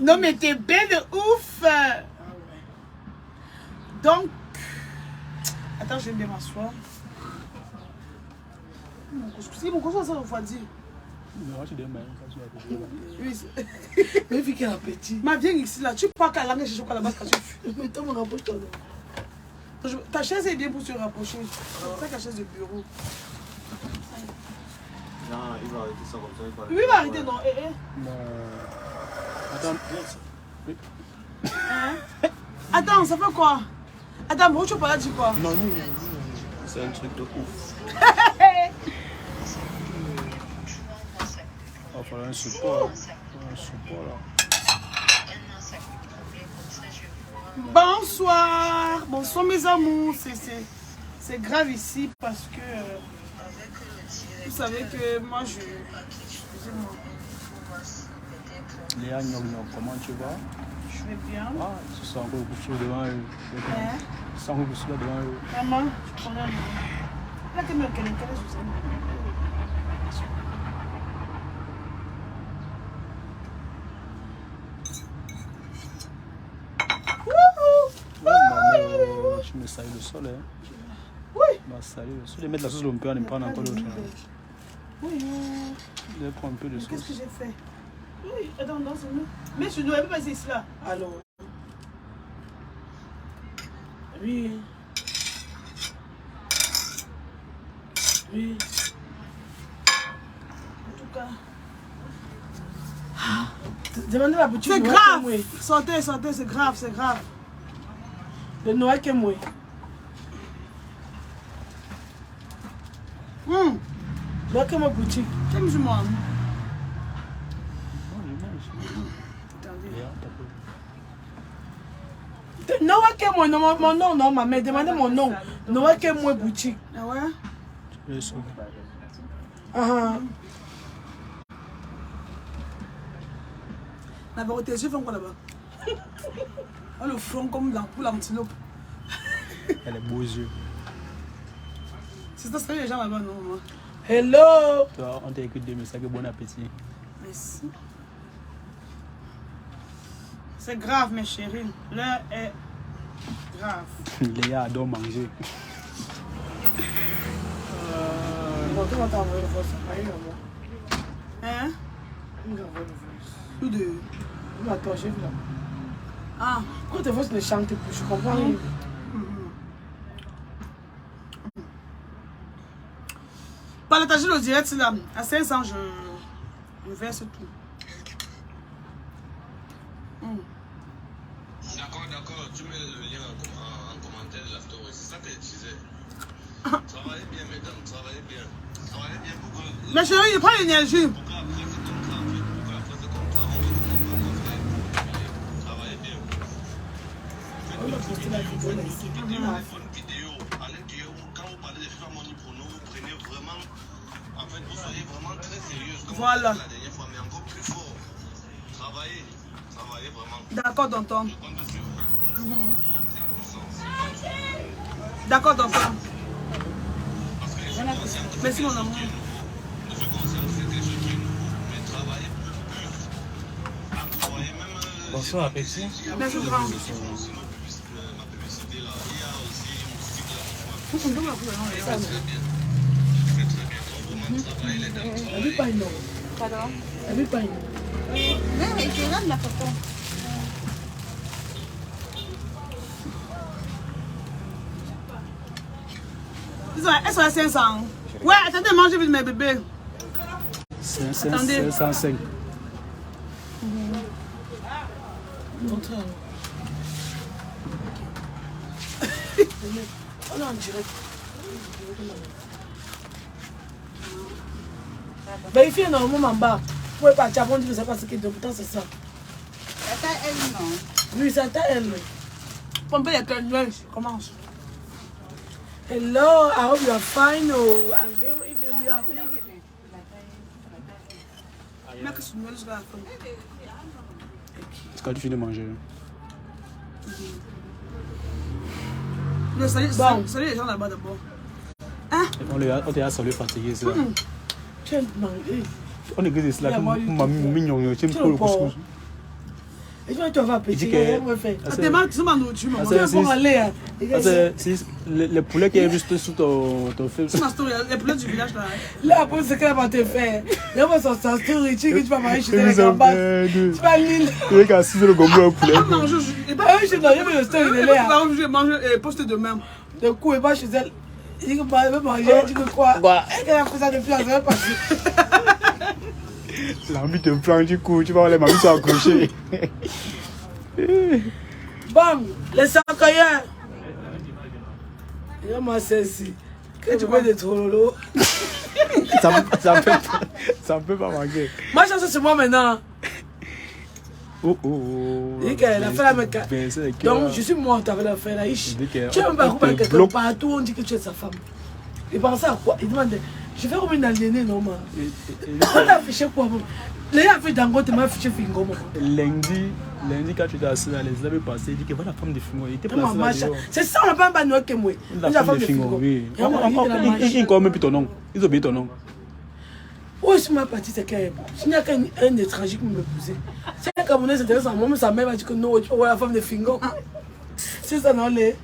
Non, mais t'es belle de ouf. Donc, attends, je vais bien m'asseoir. Mon cochon, ça refroidit. Non, tu demandes. Oui. Mais vu qu'elle a petit. Ma viens ici là, tu crois qu'à la langue, je chocolat là-bas quand tu fumes. Mais toi, me rapproche-toi. Ta chaise est bien pour se rapprocher. C'est ça, la chaise de bureau. Non, il va arrêter ça comme ça. Oui, il va arrêter, non. Attends. Hein? Attends, ça fait quoi? Attends, mais tu peux pas dire quoi? Non, non, c'est un truc de ouf. Il va falloir un support. Un support là. Bonsoir. Bonsoir mes amours. C'est grave ici parce que vous savez que moi je... Excusez-moi. Léa Nyogno, comment tu vas? Je vais bien. Ah, tu sens encore beaucoup de choses devant eux. Tu sens encore beaucoup de choses devant eux. Maman, je prends un... Là, tu me quel est Tu me salis le sol, hein? Oui. Tu m'as sali le sol. Je vais mettre la sauce l'on peut en prendre encore l'autre. Oui. Je vais prendre un peu de sauce. Qu'est-ce que j'ai fait? Oui, attends, non, c'est nous. Mais je ne dois pas passer ici là. Alors. Oui. Oui. En tout cas. Demandez la boutique. C'est grave. Sortez, sortez, c'est grave, c'est grave. Le Noël que moi. Noël que moi boutique. Quel jour moi? Noël que moi, non, mon nom, non, ma mère, demandez mon nom. Noël que moi boutique. Ah ouais? Je vais sauver. La vérité, je fais quoi là-bas? Oh, le front comme pour l'antilope. Elle a beaux yeux. C'est ça, les gens là-bas, non, maman? Hello. Toi, on t'a écrit des messages, bon appétit. Merci. C'est grave, mes chéris. L'heure est grave. Léa adore manger. Hein? Ou de... Attends, j'ai vu là. Ah. Quand tes voix ne chantent plus, je comprends rien. Partager le direct là. À 500, je verse tout. D'accord, d'accord. Tu mets le lien en commentaire de la story. C'est ça que tu disais. Travaillez bien, mesdames. Travaillez bien. Travaillez bien pour que... Mais chérie, il prend l'énergie. Pour qu'après ce contrat, pour qu'après ce contrat, on ne va pas travailler bien. Faites votre téléphone vidéo à l'intérieur. Quand vous parlez de femmes monoprono, vous prenez vraiment... En fait, vous soyez vraiment très sérieuse. Comme Voilà. la dernière fois, mais encore plus fort. Travaillez. Travaillez vraiment. D'accord, tonton. Je compte sur vous. Montez en puissance. D'accord, tonton. Parce que je suis conscient que Merci, mon amour. je suis conscient que c'est quelque chose qui est nouveau, mais travaillez plus. Vous voyez même... Bonsoir, appétit. Merci, grand. Sinon, ma publicité là, il y a aussi mon style là. C'est très bien. C'est très bien. Donc vraiment travailler les dames. Elle veut pas une nom. Pardon? Elle veut pas une nom. Oui, je regarde la photo. Elles sont à 500. Ouais, attendez, mangez vite mes bébés. 505. Montrez. On est en direct. Vérifiez normalement en bas. Vous pouvez partir avant de vous savoir ce qui est de pourtant c'est ça. La taille, elle, non. Oui, c'est à elle. Pompez les cœurs, je commence. Hello, I hope you are fine. Oh, I'm very, very happy. Mec, c'est une jusqu'à la fin. C'est quand tu finis de manger. Salut Bon. les gens là-bas d'abord. On t'a salué fatigué, c'est ça. Tu es demandé. On est que c'est là, Yeah, comme moi, you mamie mignon, tu me Tu prends le le prends. couscous. Et tu vas Il dit petit, que- on va faire. Ah, t'es mal, tu m'as nourriture, maman. Ah, Tu vas pour aller. Hein. Les poulets qui est juste sous ton film. C'est ma story, les poulets du village là. Là, après, c'est qu'elle va te faire. Là, on va sortir un story, tu vas marier chez les gambas. Tu vas l'île. Il est qu'à 6 le gombo un poulet. Non, je. Ah oui, je suis dans le story de Léa. Je vais manger et poster demain. Du coup, il va chez elle. Il dit que elle veut manger, elle dit que quoi. Elle a fait ça depuis la semaine passée. L'ami te prend du coup, tu vas voir les mamies sont accrochées. Bam, les sancailleurs. Il y a ma celle-ci. Que tu mets des trololo. Ça peut pas manquer. Ma chance, c'est moi maintenant. Oh. Il dit qu'elle a fait la mec. Donc, je suis morte avec l'affaire là. Tu as même pas coupé quelqu'un partout, on dit que tu es sa femme. Il pensait à quoi? Il demande, je vais revenir dans l'aîné, non, man. On a affiché quoi? Les gars fait Dangote, m'a affiché Fingo. Lundi, quand tu étais assis là, les avait passé, il dit que voilà la femme de Fingo. Il était placé là dehors. C'est ça, on n'a pas un que moi. La femme de Fingo, oui. Ils ont même plus ton nom. Ils ont oublié ton nom. Où est-ce que ma partie c'est qu'il n'y a qu'un étranger qui me poussait. Si un Camerounais s'intéresse à moi, sa mère va dire que non, tu peux voir la femme de Fingo. C'est ça, non, les.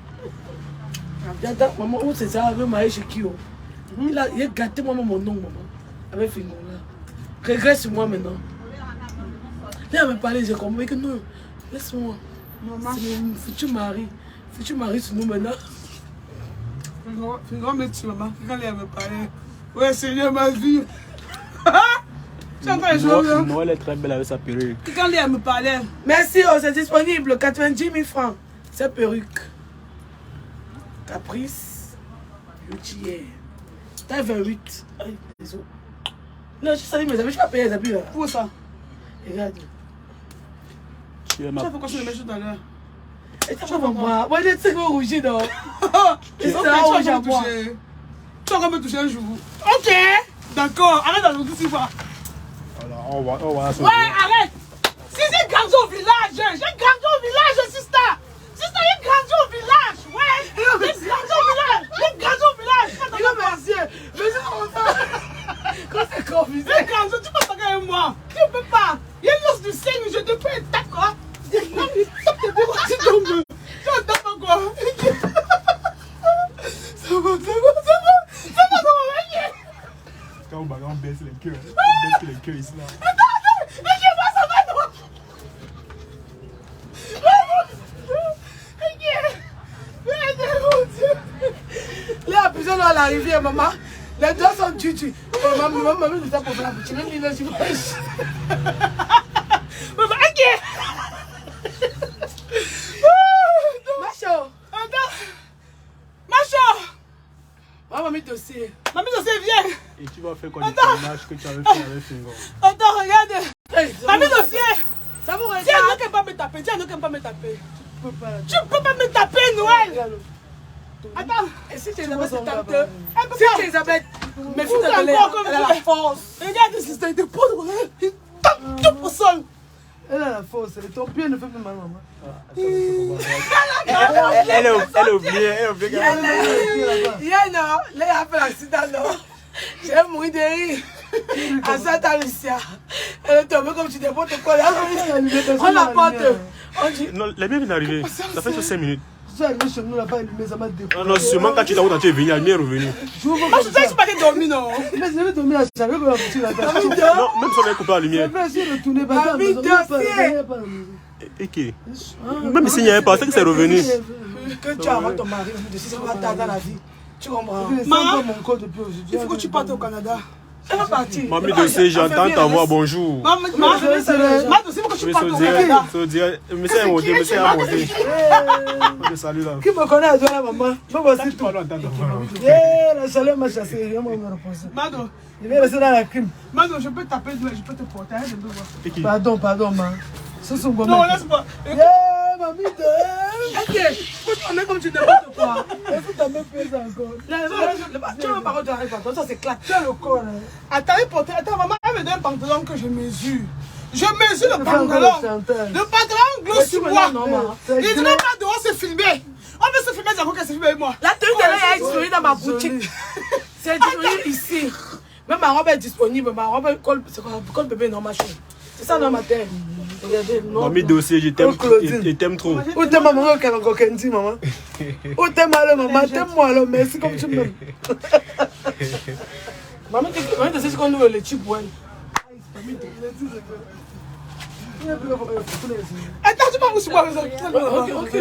J'attends, maman, où c'est ça, avec marié chez Kyo. Il a gâté moi mon nom, maman, avec Fingo là. Regrette sur moi maintenant. Là, elle me parlait, j'ai compris que non, laisse-moi. C'est mon futur mari. Futur mari sur nous maintenant. Fingo me tue, maman. Quand elle me parlait. Ouais, Seigneur, ma vie. Noël est très belle avec sa perruque. Quand elle me parlait. Merci, oh, c'est disponible, 90 000 francs. C'est perruque. Caprice. Beauty. T'as 28. Aïe, désolé. Non, je savais mes amis, je vais payer les habits là. Pour ça. Regarde. Tu es Tu ma... sais pourquoi je le mets tout à l'heure? Et tu vas moi. Moi, j'ai sais que rougis, non. Tu ça rouge à moi. vas encore me toucher un jour. Ok. D'accord, arrête d'ajouter 6 fois. Voilà, on va Ouais, arrête. Si j'ai grandi au village, sister. Sister, j'ai grandi au village. Ouais. J'ai grandi au village. Il a merci. Mais c'est comme ça. Quand c'est confusé. J'ai grandi, tu peux parler avec moi. Tu peux pas. Il y a l'os du sein, je te peux être d'accord. Tu tombes. Tu vas taper quoi? Ça va. Quand on baisse les queues, ici là. Là, plusieurs dans la rivière, maman. Les deux sont tutus. Maman, nous sommes pour faire la boutique. Même l'île, je pêche. Maman, ok. Macho. Macho. Maman, mis dossier. Mamie, dossier, viens. Et tu vas faire quoi du tournage que tu avais fait avec Fingo? Attends, regarde. Mamie, dossier. Ça vous regarde. Tiens, ne peux pas me taper. Tu peux pas. Tu peux pas me taper, Noël. Attends. Et si tu es Elisabeth, c'est tape. Si Si tu es Elisabeth, mais fous de l'air. Elle a la force. Regarde, si c'était de poudre. Il tape tout au sol. Elle a la force. Ton pied ne fait plus mal, maman. Elle est oubliée. Hier, non. Là, il a fait l'accident, non. J'ai mouru de rire. À Santa Lucia. Elle est tombée comme tu n'importe quoi. On la porte. On dit. Non, la lumière vient d'arriver. Ça fait 5 minutes. Ça arrive chez nous, là, pas allumé, ça m'a découvert. Non, seulement quand tu es venu, la lumière est revenue. Moi, je sais pas dormi, non. Mais je vais dormir là, j'avais pas la boutique là. Non, même si on avait coupé la lumière. Je vais essayer de tourner par là. Et qui? Même s'il n'y avait pas, c'est que c'est revenu. Que tu as ton mari, de ce va tarder dans la vie. Tu comprends? Maman, mon corps depuis aujourd'hui. il faut que tu partes au Canada. Elle va partir. Mamie de C, j'entends ta voix, bonjour. Maman, il faut que tu partes au Canada. Monsieur est monté, monsieur a monté. Je salue là. Qui me connaît à toi là, maman? Je vais Tu parles en tant que la chaleur m'a chassé. Je vais me reposer. Mado, Je vais rester dans la crime. Mado, je peux taper, je peux te porter. Arrête de me voir. Pardon, man. Ce sont Non, laisse-moi. Mamie de. Ok, on est comme tu n'importe quoi. Il faut ta même pièce encore. Tu veux pas rentrer avec toi, ça c'est clair. Tu as le corps. Attends, maman, elle me donne un pantalon que je mesure. Je mesure le pantalon. Le pantalon gloss sur moi. Il ne va pas dehors se filmer. On veut se filmer, c'est quoi que se filmer avec moi. La tenue de l'air est disponible dans ma boutique. C'est disponible ici. Même ma robe est disponible. Ma robe colle bébé dans ma chambre. C'est ça dans ma tête. Regardez, non. Mamie dossier, je t'aime trop. Où t'es maman, encore Kendi, maman? Où t'es mal, maman? T'aimes-moi alors, merci comme tu m'aimes. Maman, tu sais ce qu'on nous les chips, ouais. Attends, tu vas où moi? Ok.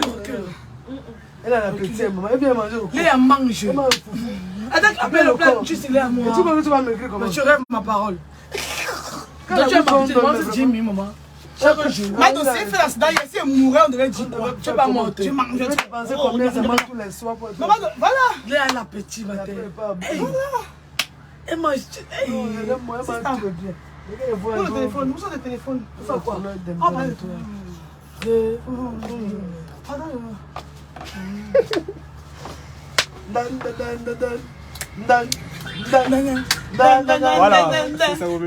Elle a la petite, maman. Elle vient manger. Léa mange. Attends, appelle le plat, tu sais, Léa, moi. Tu vas m'écrire comment? Tu rêves ma parole. Quand tu as ma petite, moi, c'est Jimmy, maman. Chaque jour. Ma dossier fait l'accident, il essaie de mourir, on devrait dire quoi? Tu vas pas monter. Tu manges. Je pensais combien ça mange tous les soirs pour être. Maman, voilà. Léa, la petite, ma tête. Elle mange. Elle mange tout bien. Le téléphone, où sont les téléphones? Tu fais quoi? Ah, bah, Voilà, c'est ça, vous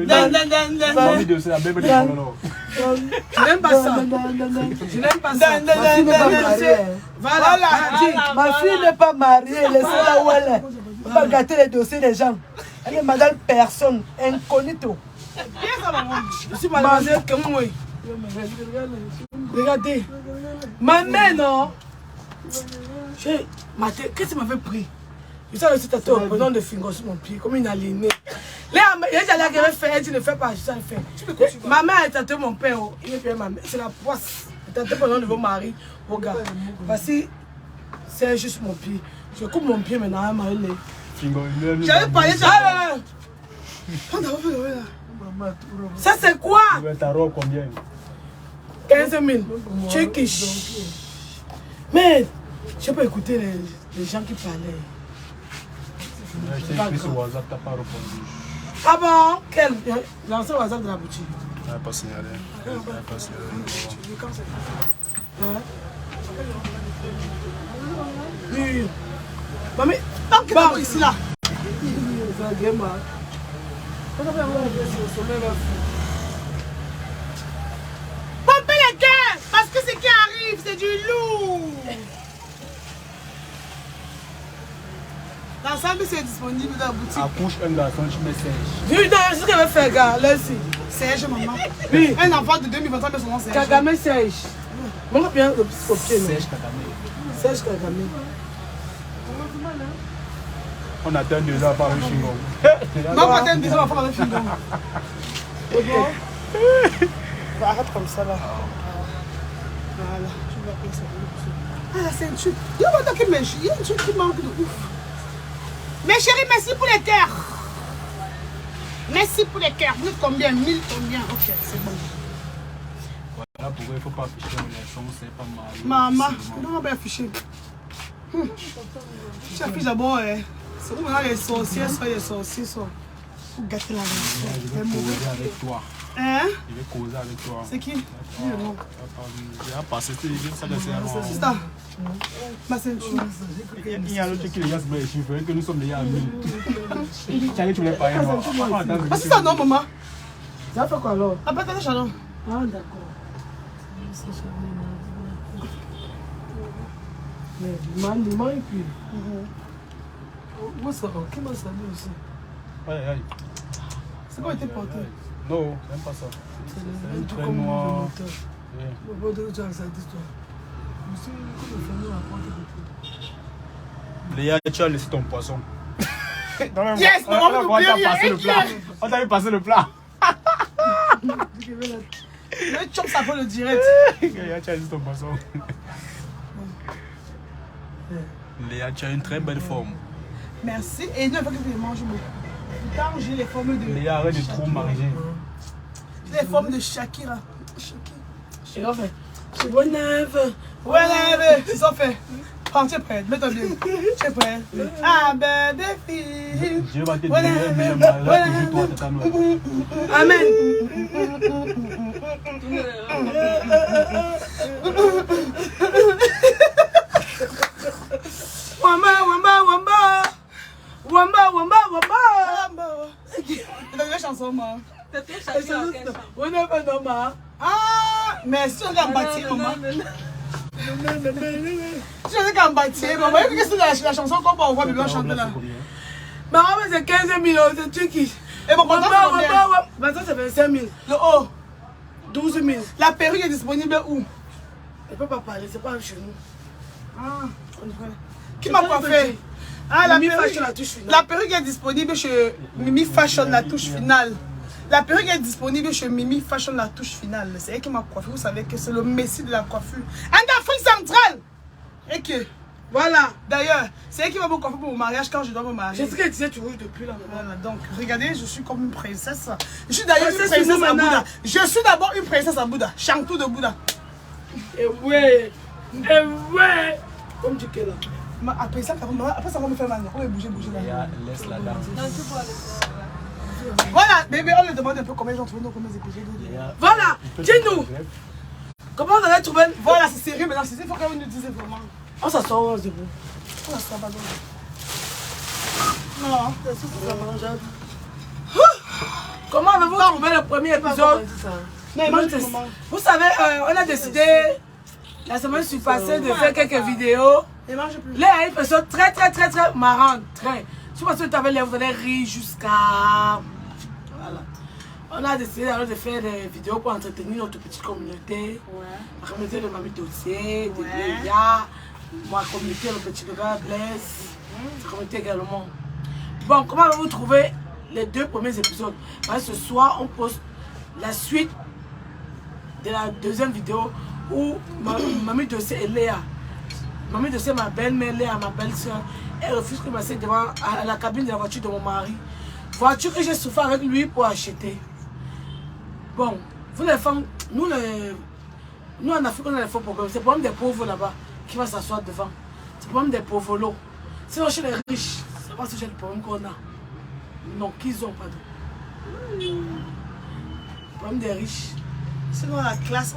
Mamie dossier, la belle petite alors. Je n'aime pas ça. Je n'aime pas ça. Ma fille n'est pas mariée. Voilà. Ma fille n'est pas mariée. Laissez-la où elle est. On va gâter les dossiers des gens. Elle est madame personne. Incognito. Je suis mademoiselle comme moi. Regardez. Ma mère, non. Qu'est-ce que tu m'avais pris? Je sais aussi tatoué en prenant des fingers sur mon pied, comme une aliénée. Là, elle a fait, elle dit ne fais pas, je sais le faire. Ma mère a tatoué mon père, il est ma mère, c'est la poisse. Elle a tatoué pendant de vos maris, regarde. Parce que c'est juste mon pied. Je coupe mon pied maintenant, j'avais parlé de ça. Ça c'est quoi? Ta robe combien? 15 000. Turkish. Mais je peux écouter les gens qui parlaient. Je t'ai écrit sur WhatsApp, t'as pas répondu. Ah bon? Quel? L'ancien WhatsApp de la boutique. Elle n'a pas signalé. Elle n'a pas signalé. Oui. Mamie, tant que t'es ici là. Pompez les cœurs, parce que ce qui arrive, c'est du lourd. L'ensemble, c'est disponible dans la boutique. Accouche un garçon, tu mets Serge. oui, non, c'est ce qu'elle veut faire, gars. Laisse. Serge, maman. Oui. Un enfant de 2023, mais son nom, Serge. Kagame Serge. Montre bien le petit copier. Serge Kagame. Serge Kagame. On attend 2 ans par le Shingon. Non, pas attendre 2 ans par le Shingon. Arrête comme ça là. Voilà, je vais appeler ça. Ah, la ceinture. Il y a un truc qui manque de ouf. Mes chéris, merci pour les cœurs. Merci pour les cœurs. Vous êtes combien? 1000 combien? Ok, c'est bon. Voilà pourquoi il ne faut pas afficher les relations, c'est pas mal. Maman, comment on va afficher? Tu affiches d'abord, c'est où maintenant les sorciers, soit les sorciers, soit. Pour gâter la relation. Je vais causer avec toi. Hein? Je vais causer avec toi. C'est qui? Il a passé, ça c'est ça. Ma ceinture. Il y a l'autre qui regarde les chiffres, que nous sommes déjà amis. Tiens, tu voulais pas y avoir. Ah, c'est ça, non, maman? Ça fait quoi alors? Ah, pas de chalon. Ah, d'accord. Mais il manque puis. Où ça va? Qui m'a salué aussi? Aïe. C'est quoi été porté? Non, j'aime pas ça. C'est un très truc comme noir. le moteur. Tu as ça d'histoire. Léa, tu as laissé ton poisson. Yes, on t'a vu passer le plat. Le chop, ça peut le direct. Léa, tu as laissé ton poisson. Léa, tu as une très belle forme. Merci. Et ne pas que tu manges beaucoup. Pourtant, j'ai les formes de. Léa, arrête de trop manger. J'ai les formes de Shakira. Shakira fait. Whenever. C'est ça fait. Prends, tu es prête. Mets-toi bien. Tu es prête. Ah, ben, des filles. Je vais te dire, mais là, toujours toi, t'es à nous. Amen. C'est la chanson, moi. Ah, mais si on regarde bâtir, maman. Si on regarde bâtir, maman, c'est la chanson qu'on voit bébé chanter là. Maman, c'est 15 000 €, c'est Turquie. Et mon pantalon, c'est combien? Maintenant, c'est 25 000. Le haut. 12 000. La perruque est disponible où? Elle peut pas parler, c'est pas chez nous. Ah, qui m'a coiffé? Ah, Mimi Fashion, la touche finale. La perruque est disponible chez Mimi Fashion, la touche finale. La perruque est disponible chez Mimi Fashion, la touche finale. C'est elle qui m'a coiffé. Vous savez que c'est le messie de la coiffure. En Afrique centrale. Et que, voilà. D'ailleurs, c'est elle qui va me coiffer pour mon mariage quand je dois me marier. Je sais qu'elle disait tu rouges depuis là. Voilà, donc, regardez, je suis comme une princesse. Je suis d'ailleurs une princesse à Bouddha. Je suis d'abord une princesse à Bouddha. Chantou de Bouddha. Et ouais. Comme tu es là. Après ça, on va me faire mal. On va bouger là. Laisse la dame. Voilà, bébé, on le demande un peu combien j'en trouve, combien d'épisodes. Voilà, dis-nous. Comment on allait trouver? Voilà, c'est sérieux maintenant. Il faut quand même nous dire vraiment. On s'assoit où, c'est bon. On s'assoit pas. Non, c'est ça. Comment avez-vous trouvé le premier épisode? Vous savez, on a décidé la semaine passée de faire quelques vidéos. Là, il y a une personne très marrante. Je pense que tu avais l'air, vous allez rire jusqu'à... Voilà. On a décidé alors de faire des vidéos pour entretenir notre petite communauté. La communauté de Mamie Dossier, de Léa, ma communauté, le petit gars Blaise, sa communauté également. Bon, comment avez-vous trouvé les 2 premiers épisodes? Parce que ce soir, on poste la suite de la 2e vidéo où Mamie Dossier et Léa. Mamie Dossier, ma belle-mère, Léa, ma belle-soeur, elle refuse que je m'assieds devant à la cabine de la voiture de mon mari. Voiture que j'ai souffert avec lui pour acheter. Bon, vous les femmes, nous en Afrique, on a les faux problèmes. C'est le problème des pauvres là-bas qui va s'asseoir devant. C'est le problème des pauvres lots. Sinon, chez les riches, c'est pas ce genre de problème qu'on a. Non, qu'ils ont, pardon. Le problème des riches. Sinon, la classe,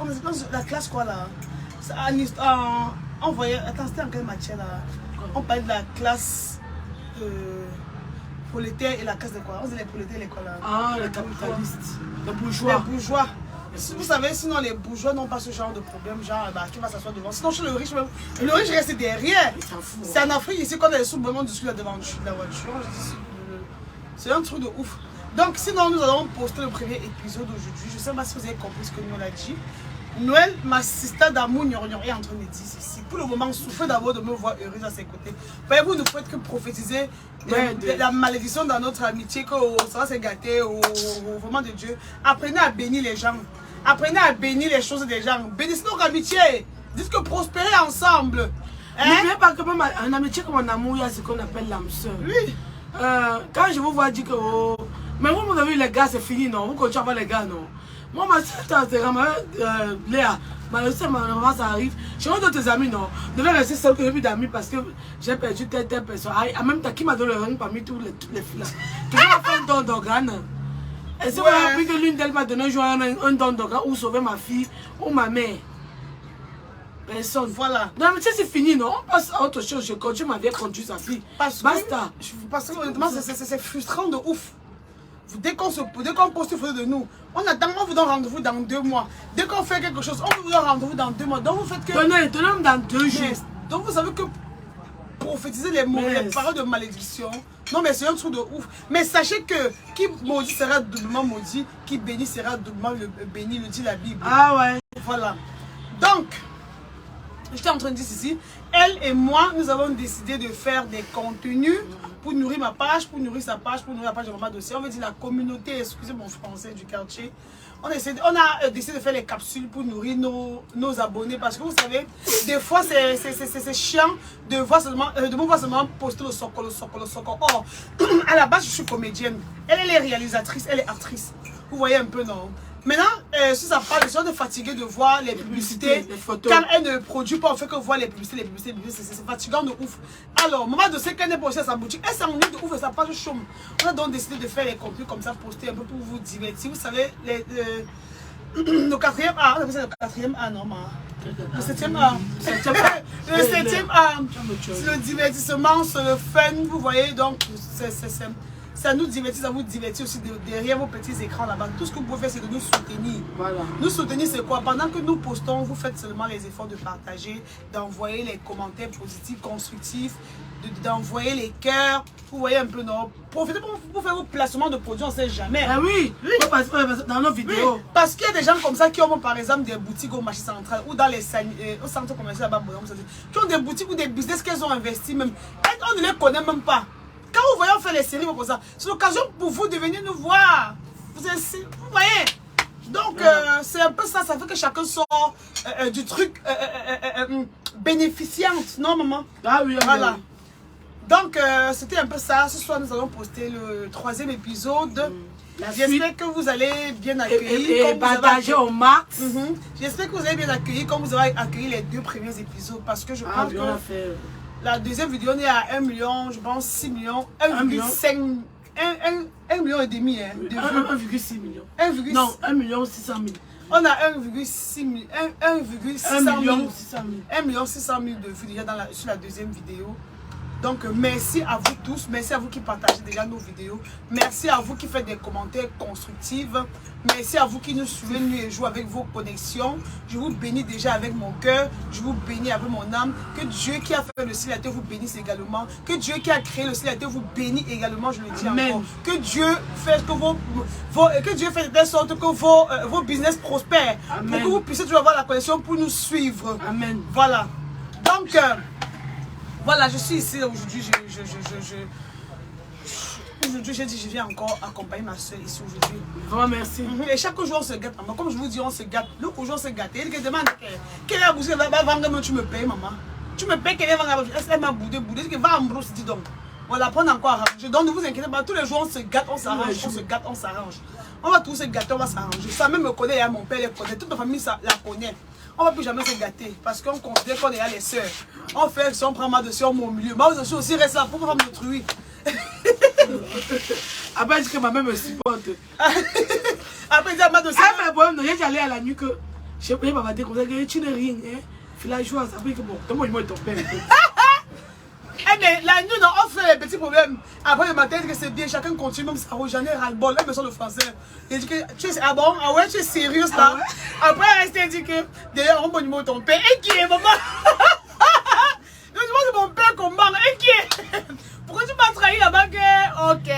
la classe quoi là? On voyait, attends, c'était en quelle matière là? On parlait de la classe prolétaire et la classe de quoi? On disait les prolétaires et les quoi là? Ah, les capitalistes, les bourgeois. Les bourgeois. Vous savez, sinon les bourgeois n'ont pas ce genre de problème, genre qui va s'asseoir devant. Sinon, chez le riche reste derrière. C'est en Afrique ici qu'on a les sous vraiment dessus là devant la voiture. C'est un truc de ouf. Donc, sinon, nous allons poster le premier épisode aujourd'hui. Je ne sais pas si vous avez compris ce que nous on a dit. Noël, ma sister d'amour, est en train de dire ceci. Pour le moment, souffrez d'abord de me voir heureuse à ses côtés. Voyez-vous, ne faites que prophétiser la malédiction dans notre amitié, que ça va se gâter au vraiment de Dieu. Apprenez à bénir les gens. Apprenez à bénir les choses des gens. Bénissez notre amitié. Dites que prospérer ensemble. N'oubliez pas que même en amitié comme en amour, il y a ce qu'on appelle l'âme sœur. Oui. Quand je vous vois dire que... mais vous avez vu les gars, c'est fini, non? Vous continuez à voir les gars, non? Moi, ma soeur, Léa, malheureusement, ça arrive. Chez d'autres amis, non. Je devais rester seul que j'ai plus d'amis parce que j'ai perdu telle personne. En même temps, qui m'a donné le rang parmi toutes les filles là? Qui m'a fait un don d'organe. Et si vous avez appris que l'une d'elles m'a donné un don d'organe ou sauver ma fille ou ma mère? Personne. Voilà. Non, mais c'est fini, non? On passe à autre chose. Je continue ma vie à conduire sa fille. Basta. Parce que honnêtement, c'est frustrant de ouf. Dès qu'on poste une photo de nous, on vous donne rendez-vous dans 2 mois. Dès qu'on fait quelque chose, on vous donne rendez-vous dans 2 mois. Donc vous faites que... Donnez-nous dans 2 jours. Donc vous savez que prophétiser les mots, les paroles de malédiction, non mais c'est un truc de ouf. Mais sachez que qui maudit sera doublement maudit, qui bénit sera doublement béni, le dit la Bible. Ah ouais. Voilà. Donc, j'étais en train de dire ceci, elle et moi, nous avons décidé de faire des contenus pour nourrir ma page, pour nourrir sa page, pour nourrir la page de Maman Dossier. On veut dire la communauté, excusez mon français, du quartier. On a décidé de faire les capsules pour nourrir nos abonnés. Parce que vous savez, des fois, c'est chiant de me voir seulement poster le socle. Or, à la base, je suis comédienne. Elle est réalisatrice, elle est actrice. Vous voyez un peu, non? Maintenant, si ça parle, les gens de fatiguer de voir les publicités, les photos. Quand elle ne produit pas, on fait que voir les publicités, c'est fatigant de ouf. Alors, Maman Dossier, quand elle est postée à sa boutique, elle s'ennuie de ouf et sa page chôme. On a donc décidé de faire les contenus comme ça, poster un peu pour vous divertir. Vous savez, le 4e A, on appelle ça le 4e A, non, le 7e A. Le 7e A, c'est le divertissement, c'est le fun, vous voyez, donc Ça nous divertit, ça vous divertit aussi derrière vos petits écrans là-bas. Tout ce que vous pouvez faire, c'est de nous soutenir. Voilà. Nous soutenir, c'est quoi? Pendant que nous postons, vous faites seulement les efforts de partager, d'envoyer les commentaires positifs, constructifs, d'envoyer les cœurs. Vous voyez un peu, non? Profitez pour faire vos placements de produits, on ne sait jamais. Ah oui, dans nos vidéos. Oui, parce qu'il y a des gens comme ça qui ont par exemple des boutiques au marché central ou dans les au centre commercial là-bas, qui ont des boutiques ou des business qu'elles ont investi même. On ne les connaît même pas. Quand vous voyez on fait les séries comme ça, c'est l'occasion pour vous de venir nous voir. Vous voyez? Donc c'est un peu ça, ça fait que chacun sort du truc bénéficiante, non maman? Ah oui, voilà. Donc c'était un peu ça. Ce soir nous allons poster le 3e épisode. J'espère que vous allez bien accueillir. Et partager au max. J'espère que vous allez bien accueillir comme vous avez accueilli les 2 premiers épisodes. Parce que je pense que la deuxième vidéo, on est à 1 million, je pense 6 millions, 1,5 1,5 million. 1,6 million. Non, 1 million 600 000. On a 1,6 million. 1 million 600 000 de vues déjà sur la deuxième vidéo. Donc merci à vous tous, merci à vous qui partagez déjà nos vidéos, merci à vous qui faites des commentaires constructifs, merci à vous qui nous suivez nuit et jour avec vos connexions. Je vous bénis déjà avec mon cœur, je vous bénis avec mon âme. Que Dieu qui a fait le ciel et la terre vous bénisse également, que Dieu qui a créé le ciel et la terre vous bénisse également, je le dis encore. Que Dieu fasse que de telle sorte que vos business prospèrent. Amen. Pour que vous puissiez toujours avoir la connexion pour nous suivre. Amen. Voilà. Donc voilà, je suis ici aujourd'hui. Aujourd'hui, j'ai dit, je viens encore accompagner ma soeur ici aujourd'hui. Vraiment merci. Et chaque jour, on se gâte. Maman. Comme je vous dis, on se gâte. L'autre jour, on se gâte. Elle demande quelle est la boutique, va vendre, tu me payes, maman. Tu me payes, quelle est la boutique? Elle m'a boudé. Elle dit, va en brousse, dis donc. On va la prendre encore à arranger. Donc, ne vous inquiétez pas. Tous les jours, on se gâte, on s'arrange. On se gâte, on s'arrange. On va tous se gâter, on va s'arranger. Ça même me connaît, et mon père les connaît. Toute ma famille la connaît. On ne va plus jamais se gâter parce qu'on considère qu'on est là les sœurs. On fait si on prend ma dossier, on met au milieu. Moi aussi reste là pour pas me détruire. Après, je dis que ma mère me supporte. Après, il ma dossier. Ah, mais bon, j'allais à la nuit que je peux pas dire comme ça, que tu n'es rien. Villageoise, après que bon, comment il m'a ton père. Eh bien, la nuit, on fait les petits problèmes. Après le matin, que c'est bien, chacun continue, même ça, j'en ai ras-le-bol. Elle me sort le français. Il dit que tu es, ah bon, ah ouais, tu es sérieuse là. Après, elle reste dit que d'ailleurs, on va numéro ton père. Et qui est, maman? Le numéro de mon père, comment? Et qui est? Pourquoi tu m'as trahi là-bas que. Ok.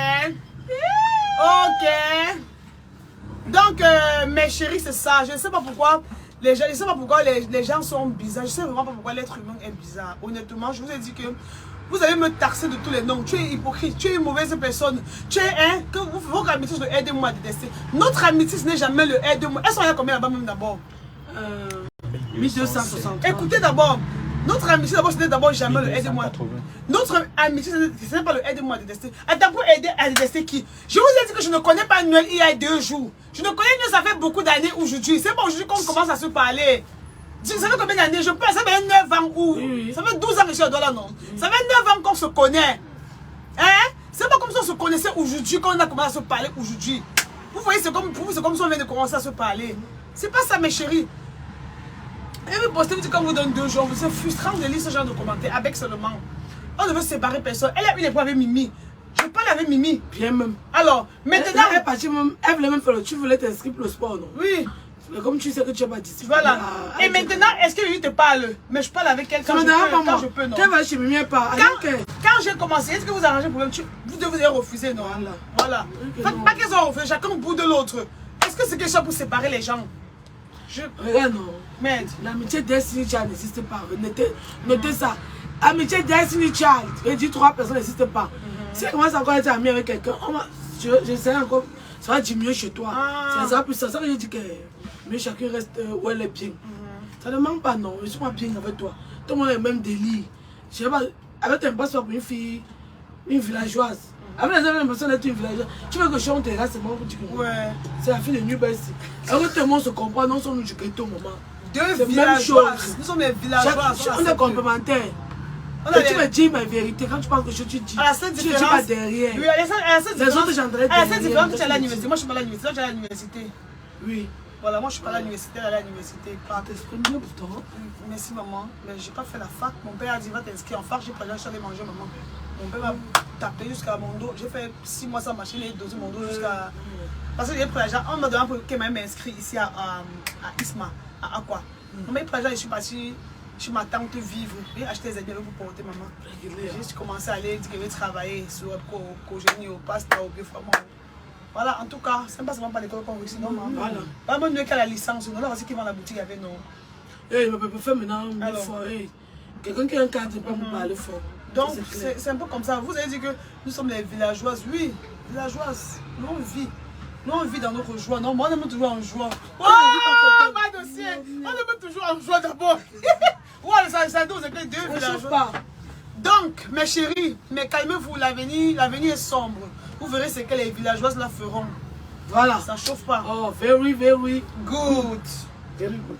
Ok. Donc, mes chéris, c'est ça. Je ne sais pas pourquoi. Je ne sais pas pourquoi les gens sont bizarres. Je ne sais vraiment pas pourquoi l'être humain est bizarre. Honnêtement, je vous ai dit que vous allez me taxer de tous les noms. Tu es hypocrite, tu es une mauvaise personne. Tu es un... Que votre amitié, c'est le aide-moi à détester. Notre amitié, ce n'est jamais le aide-moi. Elles sont là combien là-bas même d'abord 1260. Écoutez d'abord. Notre amitié, d'abord, ce n'est d'abord jamais le aide-moi. Notre amitié, ce n'est pas le aide-moi à détester. Attends, pour aider à détester qui? Je vous ai dit que je ne connais pas Noël il y a 2 jours. Je ne connais Noël, ça fait beaucoup d'années aujourd'hui. C'est pas aujourd'hui qu'on commence à se parler. Ça fait combien d'années? Je pense ça fait 9 ans ou... Ça fait 12 ans que je suis à Douala, non? Ça fait 9 ans qu'on se connaît. Hein? C'est pas comme si on se connaissait aujourd'hui, qu'on a commencé à se parler aujourd'hui. Vous voyez, c'est comme, pour vous, c'est comme si on vient de commencer à se parler. C'est pas ça, mes chéris. Et vous postez, vous dites qu'on vous donne 2 jours. C'est frustrant de lire ce genre de commentaires avec seulement. On ne veut séparer personne. Elle a eu les points avec Mimi. Je parle avec Mimi. Bien même. Alors, maintenant. Elle est partie même. Elle voulait même faire le. Tu voulais t'inscrire pour le sport, non? Oui. Mais comme tu sais que tu n'as pas dit. Voilà. Et maintenant, est-ce que Mimi te parle? Mais je parle avec quelqu'un. Quand je peux, non. Tu vas chez Mimi, elle parle. Quand j'ai commencé, est-ce que vous arrangez le problème? Vous devez refuser, non? Voilà. Faites pas qu'elles ont refusé, chacun au bout de l'autre. Est-ce que c'est quelque chose pour séparer les gens? Regarde, non. Merde. L'amitié Destiny Child n'existe pas. Notez ça. Amitié Destiny Child. Je dis 3 personnes n'existent pas. Si elle commence encore à être amie avec quelqu'un, je sais encore. Ça va diminuer chez toi. Ça sera plus ça. Ça veut dire que mais chacun reste où elle est bien. Ça ne demande pas, non. Je suis pas bien avec toi. Tout le monde a le même délire. Je sais pas. Avec un passeport pour une fille, une villageoise. Avec les autres personnes d'être une villageoise. Tu veux que je chante là, c'est bon pour dire que c'est la fille de New Bessie. Alors que tout le monde se comprend, non, sommes nous du ghetto, maman. 2 villageoises. Nous sommes des villageoises. On est complémentaires. Et tu me dis ma vérité, quand tu parles que je te dis, tu ne dis pas derrière. Oui, les autres j'entendrais derrière. C'est différent que tu es à l'université. Moi, je suis pas à l'université. Toi, tu es à l'université. Oui. Voilà, moi, je suis pas à l'université. Elle est à l'université. Pourtant. Merci, maman. Mais je n'ai pas fait la fac. Mon père a dit, va t'inscrire en fac. J'ai pas allé manger, maman. Mon père m'a tapé jusqu'à mon dos. J'ai fait 6 mois sans machine et dosé mon dos jusqu'à... Parce que j'ai pris l'argent. On m'a demandé pour que même m'inscrit ici à Isma, à Aqua. On m'a pris l'argent et je suis partie chez ma tante vivre. J'ai acheté des habits pour porter maman. J'ai commencé à aller dire que je vais travailler sur Cogénie, au Pasta, au Bioframon. Voilà, en tout cas, c'est pas seulement pas l'école qu'on réussit, non, maman. Pas même mieux qu'à la licence. Non, là aussi qui vend la boutique avec nous. Eh, il peut faire maintenant 1000 fois. Quelqu'un qui a un cadre, pas pour parler fort. Donc, c'est un peu comme ça. Vous avez dit que nous sommes les villageoises. Oui, villageoises. Nous, on vit. Nous, on vit dans notre joie. Non, moi, on aime toujours en joie. Oh, pas dossier. On aime toujours en joie d'abord. Ouais, ça nous, c'est que deux villageois. Donc, mes chéris, mais calmez-vous, l'avenir est sombre. Vous verrez ce que les villageoises là feront. Voilà. Ça chauffe pas. Oh, very, very good. Very good.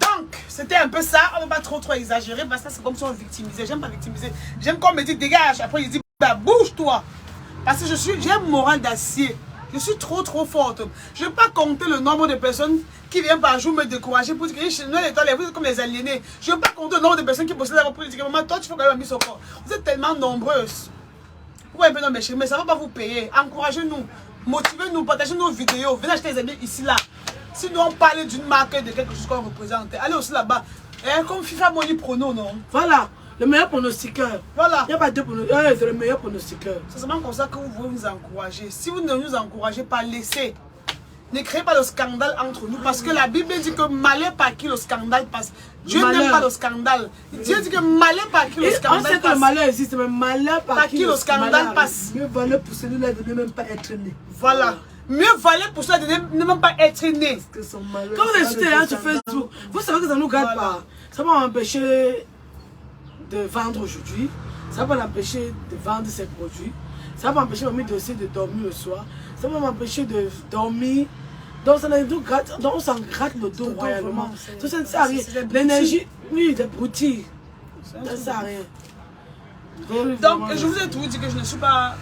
Donc, c'était un peu ça. On ne va pas trop exagérer parce que c'est comme si on victimisait. J'aime pas victimiser. J'aime qu'on me dit dégage. Après, il dit bah, bouge-toi. Parce que j'ai un moral d'acier. Je suis trop forte. Je ne vais pas compter le nombre de personnes qui viennent par jour me décourager pour dire que chez nous, vous êtes comme les aliénés. Je ne vais pas compter le nombre de personnes qui possèdent la politique. Maman, toi, tu fais quand même un mis au corps. Vous êtes tellement nombreuses. Oui, mais ça ne va pas vous payer. Encouragez-nous. Motivez-nous. Partagez nos vidéos. Venez acheter des amis ici, là. Sinon, on parle d'une marque, de quelque chose qu'on représente. Allez aussi là-bas. Comme FIFA Money Prono, non? Voilà. Le meilleur pronostiqueur. Voilà. Il n'y a pas deux pronostiqueurs. C'est le meilleur pronostiqueur. C'est seulement comme ça que vous voulez nous encourager. Si vous ne nous encouragez pas, laissez. Ne créez pas le scandale entre nous. Parce que la Bible dit que malheur par qui le scandale passe. Dieu n'aime pas le scandale. Dieu dit que malheur par qui le scandale passe. On sait que le malheur existe, mais malheur par qui le scandale passe. Mieux valait pour celui-là de ne même pas être né. Voilà. Mieux valait pour celui-là de ne même pas être né. Quand vous écoutez sur Facebook, vous savez que ça ne nous garde pas. Ça va m'empêcher de vendre aujourd'hui. Ça va m'empêcher de vendre ces produits. Ça va m'empêcher de dormir le soir. Ça va m'empêcher de dormir. Donc, ça nous gratte, donc on s'en gratte le dos royalement. Tout ça ne sert à rien. L'énergie, oui, des broutilles. Ça ne sert à rien. Donc, je vous ai toujours dit que je ne suis pas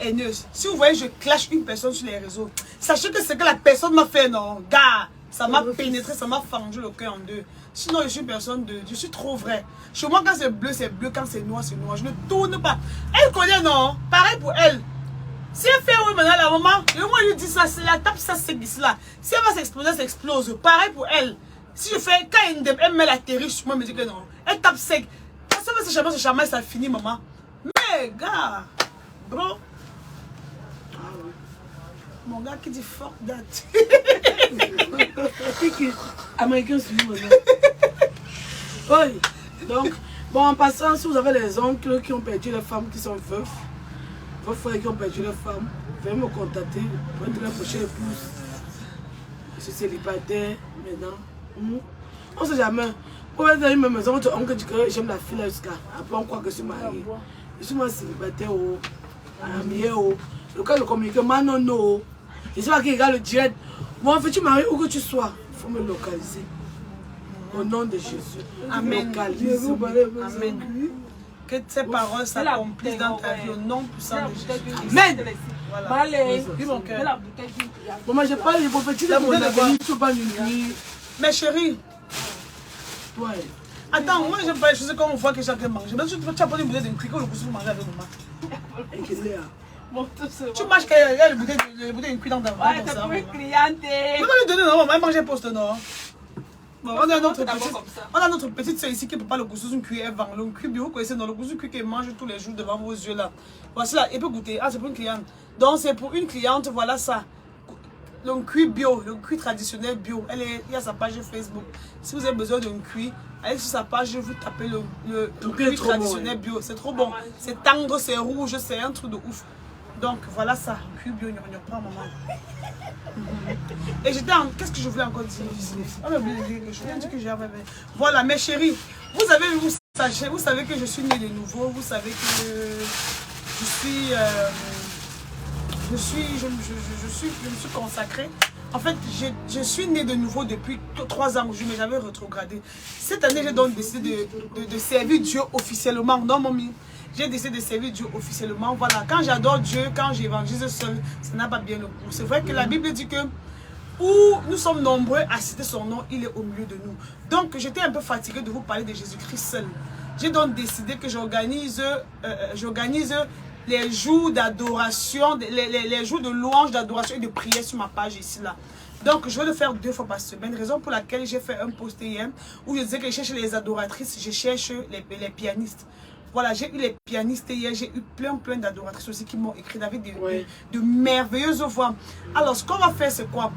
haineuse. Si vous voyez, je clash une personne sur les réseaux. Sachez que c'est que la personne m'a fait, non, gars, ça m'a pénétré, ça m'a fendu le cœur en deux. Sinon, je suis une personne de... Je suis trop vrai. Chez moi, quand c'est bleu, quand c'est noir, c'est noir. Je ne tourne pas. Elle connaît, non? Pareil pour elle. Si elle fait oui maintenant la maman, et moi je lui dis ça, c'est la tape, ça c'est là. Si elle va s'exploser, ça explose. Pareil pour elle. Si je fais, quand elle met la terrible sur moi, elle me dit que non. Elle tape sec. Quand ça va se chamailler, ça finit, maman. Mais, gars, bro. Mon gars qui dit fuck that. Américain suivi maintenant. Oui. Donc, bon, en passant, si vous avez des oncles qui ont perdu les femmes qui sont veufs, vos frères qui ont perdu leurs femmes, veuillez me contacter pour être la prochaine épouse. Je suis célibataire maintenant. On ne sait jamais. Pour être dans une même maison, votre oncle dit que j'aime la fille jusqu'à. Après, on croit que je suis mariée. Je suis moi célibataire, ami, le cas de communiquer, non. Je ne sais pas qui regarde le direct. Bon, veux-tu marier où que tu sois? Il faut me localiser. Au nom de Jésus. Amen. Amen. Que ces paroles s'accomplissent dans ta vie au nom puissant de Jésus. Amen. Voilà. Oui, mon cœur. Bon, moi, je parle de prophétie de mon avenir, tu ne peux pas nous nuire. Mais chérie. Ouais. Attends, moi, j'aime pas les choses comme on voit que chacun mange. Mais tu as pas une bouteille d'un crico, le couscous manger avec maman. Tu manges qu'il y a les bouteilles d'un cuit dans ta main. Ouais, t'as plus cliente. Tu vas lui donner, non, maman, manger poste, non. Bon, on a notre petite soeur ici qui ne peut pas le couscous cuit, elle vend le cuit bio, vous connaissez, dans le couscous cuit qu'elle mange tous les jours devant vos yeux là. Voici là, elle peut goûter. Ah, c'est pour une cliente. Donc, c'est pour une cliente, voilà ça. Le cuit bio, le cuit traditionnel bio. Il y a sa page Facebook. Si vous avez besoin d'un cuit, allez sur sa page, vous tapez le cuit traditionnel bio. C'est trop bon. C'est tendre, c'est rouge, c'est un truc de ouf. Donc, voilà ça. Cuit bio, on prend maman. Et j'étais en... Qu'est-ce que je voulais encore dire? Oh, mais je viens de dire que j'ai... Voilà, mes chéris, vous savez que je suis née de nouveau. Vous savez que je me suis consacrée. En fait, je suis née de nouveau depuis 3 ans aujourd'hui, mais j'avais rétrogradé. Cette année, j'ai donc décidé de servir Dieu officiellement. Non, mamie. J'ai décidé de servir Dieu officiellement. Voilà, quand j'adore Dieu, quand j'évangélise seul, ça n'a pas bien le coup. C'est vrai que la Bible dit que où nous sommes nombreux à citer son nom, il est au milieu de nous. Donc, j'étais un peu fatiguée de vous parler de Jésus-Christ seul. j'ai donc décidé que j'organise les jours d'adoration, les jours de louange, d'adoration et de prière sur ma page ici là. Donc je vais le faire 2 fois par semaine, raison pour laquelle j'ai fait un post hier où je disais que je cherche les adoratrices, je cherche les pianistes. Voilà, j'ai eu les pianistes hier, j'ai eu plein d'adoratrices aussi qui m'ont écrit avec de merveilleuses voix. Alors ce qu'on va faire c'est quoi?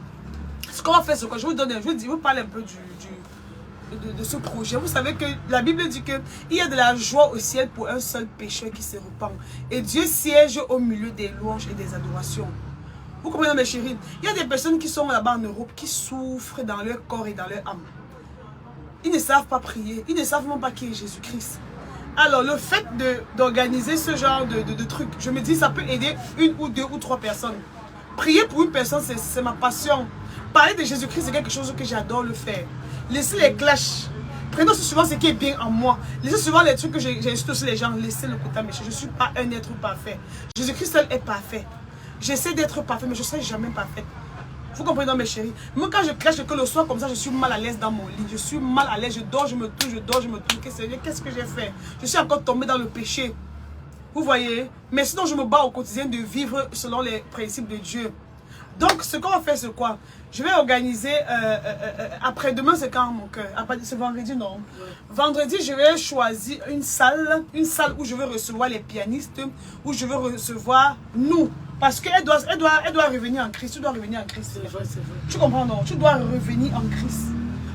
Je vous parle un peu de ce projet. Vous savez que la Bible dit qu'il y a de la joie au ciel pour un seul pécheur qui se repent. Et Dieu siège au milieu des louanges et des adorations. Vous comprenez mes chéris? Il y a des personnes qui sont là-bas en Europe qui souffrent dans leur corps et dans leur âme. Ils ne savent pas prier. Ils ne savent même pas qui est Jésus-Christ. Alors le fait d'organiser ce genre de truc, je me dis ça peut aider 1 ou 2 ou 3 personnes. Prier pour une personne, c'est ma passion. Parler de Jésus-Christ, c'est quelque chose que j'adore le faire. Laissez les clashs. Prenons souvent ce qui est bien en moi. Laissez souvent les trucs que j'insulte aussi les gens. Laissez le côté méchant. Je ne suis pas un être parfait. Jésus-Christ seul est parfait. J'essaie d'être parfait, mais je ne serai jamais parfaite. Vous comprenez, mes chéris? Moi, quand je clash que le soir comme ça, je suis mal à l'aise dans mon lit. Je suis mal à l'aise. Je dors, je me touche, je dors, je me touche. Qu'est-ce que j'ai fait? Je suis encore tombée dans le péché. Vous voyez? Mais sinon, je me bats au quotidien de vivre selon les principes de Dieu. Donc, ce qu'on va faire, c'est quoi? Je vais organiser, après-demain, c'est quand mon cœur? C'est vendredi, non? Vendredi, je vais choisir une salle où je vais recevoir les pianistes, où je vais recevoir nous. Parce qu'elle doit revenir en Christ. Tu dois revenir en Christ. C'est vrai, c'est vrai. Tu comprends, non? Tu dois revenir en Christ.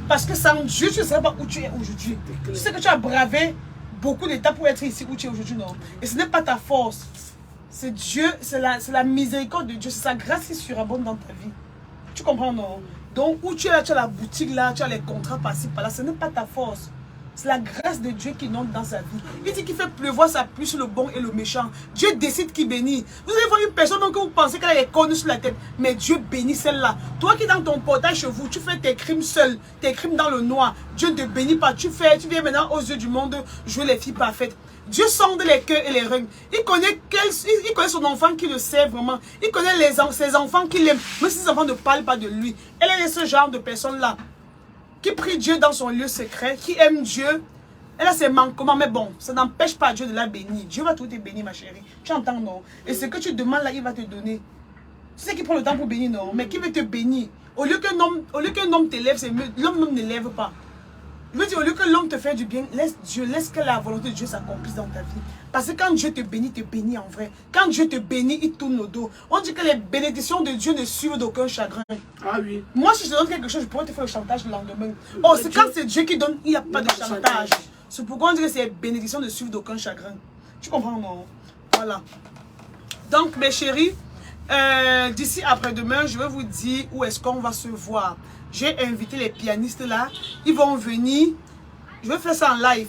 Parce que sans Dieu, tu ne sais pas où tu es aujourd'hui. Tu sais que tu as bravé beaucoup d'étapes pour être ici où tu es aujourd'hui, non? Et ce n'est pas ta force. C'est Dieu, c'est la miséricorde de Dieu, c'est sa grâce qui surabonde dans ta vie. Tu comprends, non? Donc, où tu es là, tu as la boutique là, tu as les contrats par-ci, par-là, ce n'est pas ta force. C'est la grâce de Dieu qui inonde dans sa vie. Il dit qu'il fait pleuvoir sa pluie sur le bon et le méchant. Dieu décide qui bénit. Vous allez voir une personne que vous pensez qu'elle a les cornes sur la tête, mais Dieu bénit celle-là. Toi qui es dans ton portail chez vous, tu fais tes crimes seul, tes crimes dans le noir. Dieu ne te bénit pas. Tu viens maintenant aux yeux du monde jouer les filles parfaites. Dieu sonde les cœurs et les reins. Il connaît son enfant qui le sait vraiment. Il connaît ses enfants qui l'aiment. Même si ses enfants ne parlent pas de lui. Elle est ce genre de personne-là. Qui prie Dieu dans son lieu secret. Qui aime Dieu. Elle a ses manquements. Mais bon, ça n'empêche pas Dieu de la bénir. Dieu va tout te bénir, ma chérie. Tu entends, non? Et ce que tu demandes là, il va te donner. Tu sais qui prend le temps pour bénir, non? Mais qui veut te bénir? Au lieu qu'un homme t'élève, c'est mieux. L'homme ne lève pas. Je veux dire, au lieu que l'homme te fait du bien, laisse que la volonté de Dieu s'accomplisse dans ta vie. Parce que quand Dieu te bénit en vrai. Quand Dieu te bénit, il tourne le dos. On dit que les bénédictions de Dieu ne suivent d'aucun chagrin. Ah oui. Moi, si je te donne quelque chose, je pourrais te faire le chantage le lendemain. Oh, c'est quand c'est Dieu qui donne, il n'y a pas de chantage. C'est pourquoi on dit que ces bénédictions ne suivent d'aucun chagrin. Tu comprends, non? Voilà. Donc, mes chéris, d'ici après-demain, je vais vous dire où est-ce qu'on va se voir. J'ai invité les pianistes là. Ils vont venir. Je vais faire ça en live.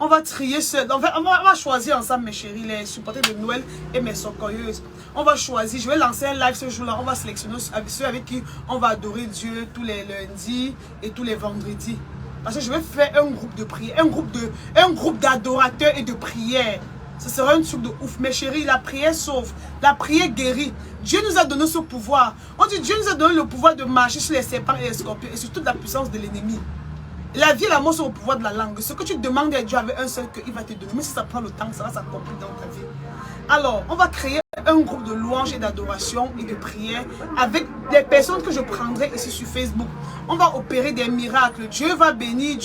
On va trier seul. On va choisir ensemble, mes chéris, les supporters de Noël et mes socorreuses. On va choisir. Je vais lancer un live ce jour-là. On va sélectionner ceux avec qui on va adorer Dieu tous les lundis et tous les vendredis. Parce que je vais faire un groupe de prière, un groupe d'adorateurs et de prières. Ce sera un truc de ouf. Mes chéris, la prière sauve. La prière guérit. Dieu nous a donné ce pouvoir. On dit Dieu nous a donné le pouvoir de marcher sur les serpents et les scorpions et sur toute la puissance de l'ennemi. La vie et la mort sont au pouvoir de la langue. Ce que tu demandes à Dieu avec un seul cœur, il va te donner. Mais si ça prend le temps, ça va s'accomplir dans ta vie. Alors, on va créer un groupe de louanges et d'adoration et de prière avec des personnes que je prendrai ici sur Facebook. On va opérer des miracles. Dieu va bénir,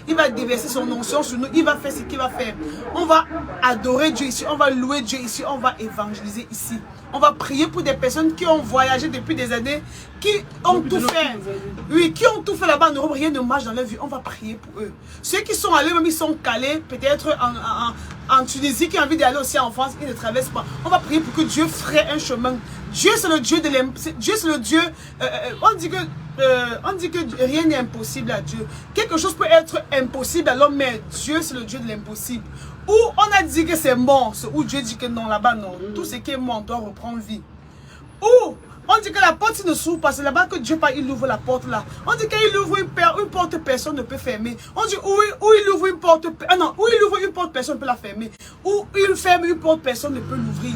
il va déverser son onction sur nous. Il va faire ce qu'il va faire. On va adorer Dieu ici, on va louer Dieu ici, on va évangéliser ici. On va prier pour des personnes qui ont voyagé depuis des années, qui ont tout fait. Oui, qui ont tout fait là-bas en Europe, rien ne marche dans leur vie. On va prier pour eux. Ceux qui sont allés, même ils sont calés, peut-être en Tunisie, qui ont envie d'aller aussi en France, ils ne traversent pas. On va prier pour que Dieu ferait un chemin. Dieu, c'est le Dieu de l'impossible. Dieu, c'est le Dieu. On dit que rien n'est impossible à Dieu. Quelque chose peut être impossible à l'homme, mais Dieu, c'est le Dieu de l'impossible. Où on a dit que c'est mort, où Dieu dit que non, là-bas, non. Tout ce qui est mort doit reprendre vie. Où on dit que la porte ne s'ouvre pas, c'est là-bas que Dieu il ouvre la porte là. On dit qu'il ouvre une porte, personne ne peut fermer. On dit où il ouvre une porte, où il ouvre une porte, personne ne peut la fermer. Où il ferme une porte, personne ne peut l'ouvrir.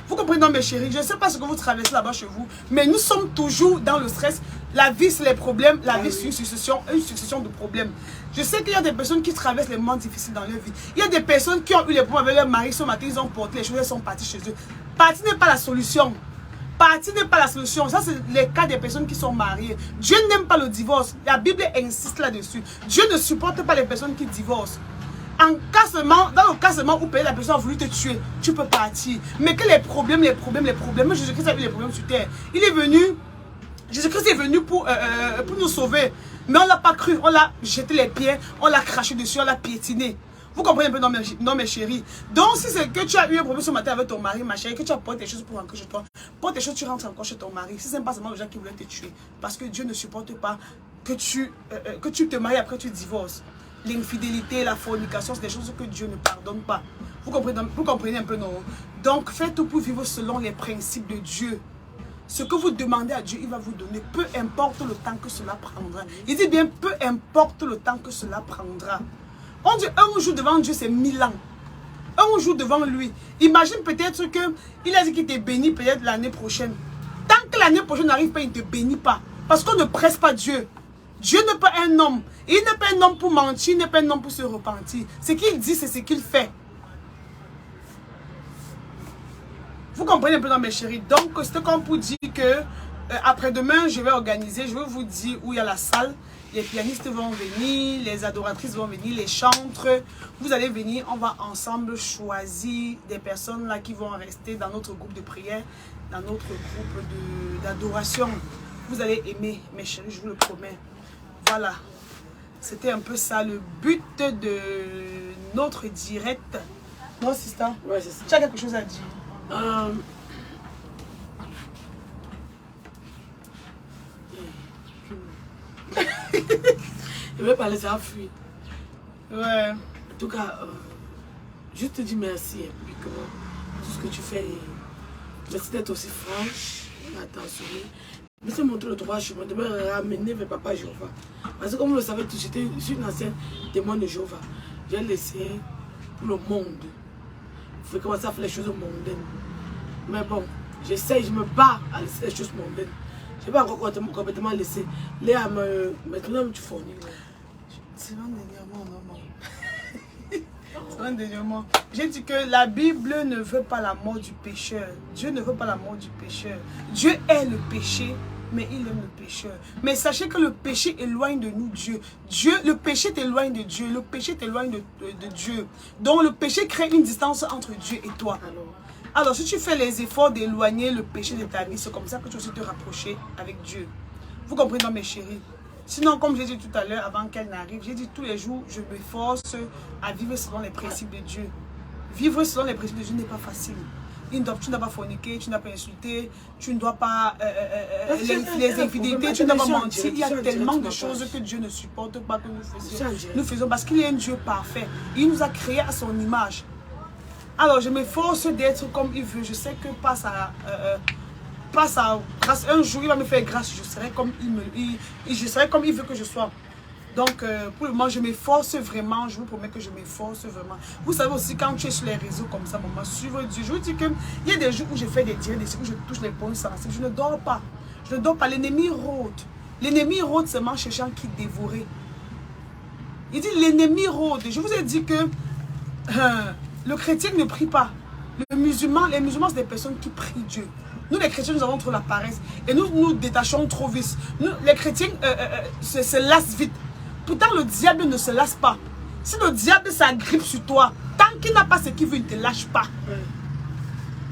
Vous comprenez, mes chéris, je ne sais pas ce que vous traversez là-bas chez vous, mais nous sommes toujours dans le stress. La vie, c'est les problèmes. La vie, c'est une succession de problèmes. Je sais qu'il y a des personnes qui traversent les moments difficiles dans leur vie. Il y a des personnes qui ont eu les problèmes avec leur mari ce matin, ils ont porté les choses, elles sont parties chez eux. Partir n'est pas la solution. Partir n'est pas la solution. Ça, c'est les cas des personnes qui sont mariées. Dieu n'aime pas le divorce. La Bible insiste là-dessus. Dieu ne supporte pas les personnes qui divorcent. Dans le cas seulement où la personne a voulu te tuer, tu peux partir. Mais que les problèmes. Jésus-Christ a eu les problèmes sur terre. Il est venu, Jésus-Christ est venu pour nous sauver. Mais on ne l'a pas cru. On l'a jeté les pieds, on l'a craché dessus, on l'a piétiné. Vous comprenez un peu, non, mes chéris. Donc, si c'est que tu as eu un problème ce matin avec ton mari, ma chérie, que tu as porté des choses pour rentrer chez toi, porte des choses, tu rentres encore chez ton mari. Si ce n'est pas seulement les gens qui voulaient te tuer. Parce que Dieu ne supporte pas que tu te maries après tu divorces. L'infidélité, la fornication, c'est des choses que Dieu ne pardonne pas. Vous comprenez un peu, non? Donc, faites tout pour vivre selon les principes de Dieu. Ce que vous demandez à Dieu, il va vous donner. Peu importe le temps que cela prendra. Il dit bien, peu importe le temps que cela prendra. On dit un jour devant Dieu, c'est 1000 ans. Un jour devant lui. Imagine peut-être qu'il a dit qu'il te bénit peut-être l'année prochaine. Tant que l'année prochaine n'arrive pas, il ne te bénit pas. Parce qu'on ne presse pas Dieu. Dieu n'est pas un homme. Il n'est pas un homme pour mentir, il n'est pas un homme pour se repentir. Ce qu'il dit, c'est ce qu'il fait. Vous comprenez un peu dans mes chéris. Donc, c'est comme pour dire que après-demain, je vais organiser, je vais vous dire où il y a la salle. Les pianistes vont venir, les adoratrices vont venir, les chantres. Vous allez venir, on va ensemble choisir des personnes là qui vont rester dans notre groupe de prière, dans notre groupe d'adoration. Vous allez aimer, mes chéris, je vous le promets. Voilà. C'était un peu ça le but de notre direct. Non, sister? Ouais, c'est ça. Tu as quelque chose à dire? Je vais parler, ça a fui. Ouais. En tout cas, je te dis merci et puis que tout ce que tu fais, merci d'être aussi franche, attentionné. Merci de montrer le droit chemin, de me ramener vers Papa Jéhovah. Parce que comme vous le savez, je suis une ancienne témoin de Jéhovah. J'ai laissé pour le monde. Il faut commencer à faire les choses mondaines. Mais bon, j'essaye, je me bats à laisser les choses mondaines. Je n'ai pas encore complètement laissé. Léa, maintenant tu fournis. C'est un dernièrement, non. C'est un dernièrement. J'ai dit que la Bible ne veut pas la mort du pécheur. Dieu ne veut pas la mort du pécheur. Dieu est le péché, mais il aime le pécheur. Mais sachez que le péché éloigne de nous Dieu. Le péché t'éloigne de Dieu. Le péché t'éloigne de Dieu. Donc le péché crée une distance entre Dieu et toi. Alors, si tu fais les efforts d'éloigner le péché de ta vie, c'est comme ça que tu vas aussi te rapprocher avec Dieu. Vous comprenez, non, mes chéris? Sinon, comme j'ai dit tout à l'heure, avant qu'elle n'arrive, j'ai dit tous les jours, je m'efforce à vivre selon les principes de Dieu. Vivre selon les principes de Dieu n'est pas facile. Tu ne dois pas forniquer, tu ne dois pas insulter, tu ne dois pas les infidélités, tu ne dois pas mentir. Il y a tellement de choses que Dieu ne supporte pas que nous faisons parce qu'il est un Dieu parfait. Il nous a créés à son image. Alors, je m'efforce d'être comme il veut. Je sais que grâce, un jour, il va me faire grâce. Je serai comme il veut que je sois. Donc, pour le moment, je m'efforce vraiment. Je vous promets que je m'efforce vraiment. Vous savez aussi, quand tu es sur les réseaux comme ça, maman, suivre Dieu. Je vous dis qu'il y a des jours où je fais des directs, des jours où je touche les points sensibles. Je ne dors pas. Je ne dors pas. L'ennemi rôde. L'ennemi rôde seulement cherchant qui dévorer. Il dit l'ennemi rôde. Je vous ai dit que le chrétien ne prie pas. Les musulmans, c'est des personnes qui prient Dieu. Nous, les chrétiens, nous avons trop la paresse. Et nous détachons trop vite. Nous, les chrétiens se lassent vite. Pourtant, le diable ne se lasse pas. Si le diable s'agrippe sur toi, tant qu'il n'a pas ce qu'il veut, il ne te lâche pas.